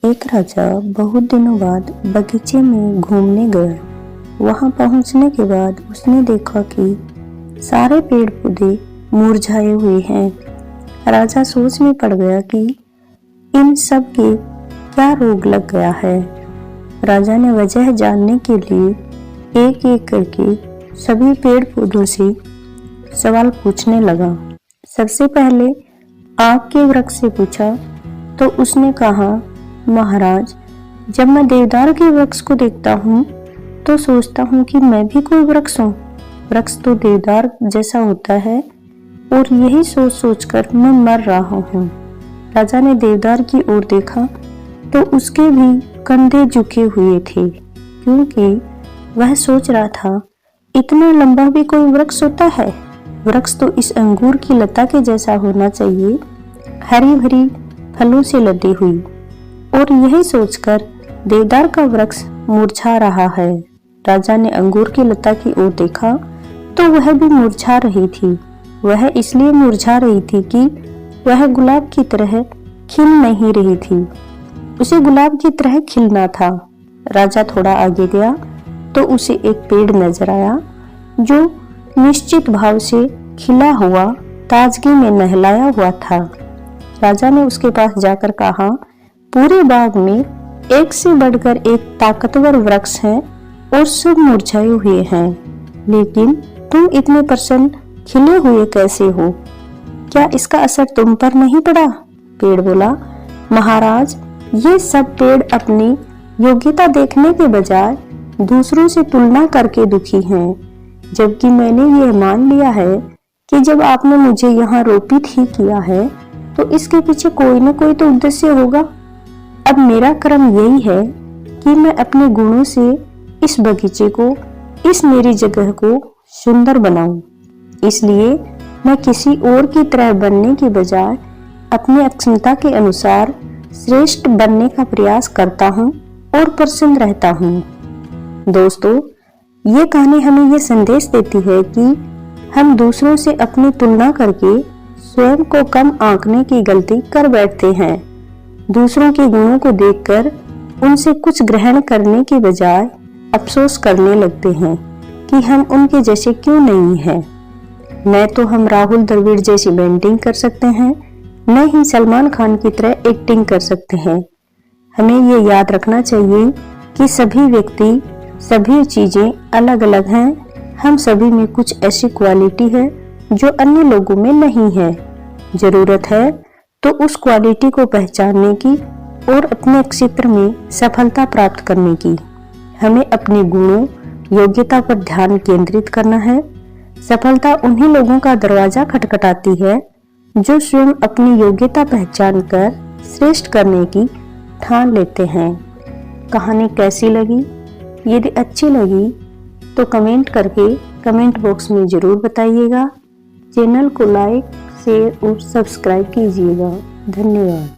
एक राजा बहुत दिनों बाद बगीचे में घूमने गया। वहां पहुंचने के बाद उसने देखा कि सारे पेड़ पौधे मुरझाए हुए हैं। राजा सोच में पड़ गया कि इन सब के क्या रोग लग गया है। राजा ने वजह जानने के लिए एक एक करके सभी पेड़ पौधों से सवाल पूछने लगा। सबसे पहले आग के वृक्ष से पूछा तो उसने कहा, महाराज, जब मैं देवदार के वृक्ष को देखता हूँ तो सोचता हूँ कि मैं भी कोई वृक्ष हूँ। वृक्ष तो देवदार जैसा होता है और यही सोच सोचकर मैं मर रहा हूँ। राजा ने देवदार की ओर देखा तो उसके भी कंधे झुके हुए थे, क्योंकि वह सोच रहा था, इतना लंबा भी कोई वृक्ष होता है। वृक्ष तो इस अंगूर की लता के जैसा होना चाहिए, हरी भरी फलों से लदी हुई। और यही सोचकर देवदार का वृक्ष मुरझा रहा है। राजा ने अंगूर की लता की ओर देखा तो वह भी मुरझा रही थी। वह इसलिए मुरझा रही थी कि वह गुलाब की तरह खिल नहीं रही थी। उसे गुलाब की तरह खिलना था। राजा थोड़ा आगे गया तो उसे एक पेड़ नजर आया जो निश्चित भाव से खिला हुआ, ताजगी में नहलाया हुआ था। राजा ने उसके पास जाकर कहा, पूरे बाग में एक से बढ़कर एक ताकतवर वृक्ष है और सब मुरझाए हुए हैं, लेकिन तुम इतने प्रसन्न खिले हुए कैसे हो? क्या इसका असर तुम पर नहीं पड़ा? पेड़ बोला, महाराज, ये सब पेड़ अपनी योग्यता देखने के बजाय दूसरों से तुलना करके दुखी हैं, जबकि मैंने ये मान लिया है कि जब आपने मुझे यहाँ रोपित ही किया है तो इसके पीछे कोई न कोई तो उद्देश्य होगा। अब मेरा क्रम यही है कि मैं अपने गुणों से इस बगीचे को, इस मेरी जगह को सुंदर बनाऊं। इसलिए मैं किसी और की तरह बनने की बजाय अपनी अक्षमता के अनुसार श्रेष्ठ बनने का प्रयास करता हूं और प्रसन्न रहता हूं। दोस्तों, ये कहानी हमें ये संदेश देती है कि हम दूसरों से अपनी तुलना करके स्वयं को कम आंकने की गलती कर बैठते हैं। दूसरों के गुणों को देखकर उनसे कुछ ग्रहण करने के बजाय अफसोस करने लगते हैं कि हम उनके जैसे क्यों नहीं हैं। न तो हम राहुल द्रविड़ जैसी पेंटिंग कर सकते हैं, न ही सलमान खान की तरह एक्टिंग कर सकते हैं। हमें ये याद रखना चाहिए कि सभी व्यक्ति, सभी चीजें अलग अलग हैं। हम सभी में कुछ ऐसी क्वालिटी है जो अन्य लोगों में नहीं है। जरूरत है तो उस क्वालिटी को पहचानने की और अपने क्षेत्र में सफलता प्राप्त करने की। हमें अपने गुणों, योग्यता पर ध्यान केंद्रित करना है। सफलता उन्हीं लोगों का दरवाजा खटखटाती है जो स्वयं अपनी योग्यता पहचान कर श्रेष्ठ करने की ठान लेते हैं। कहानी कैसी लगी? यदि अच्छी लगी तो कमेंट करके कमेंट बॉक्स में जरूर बताइएगा। चैनल को लाइक, शेयर और सब्सक्राइब कीजिएगा। धन्यवाद।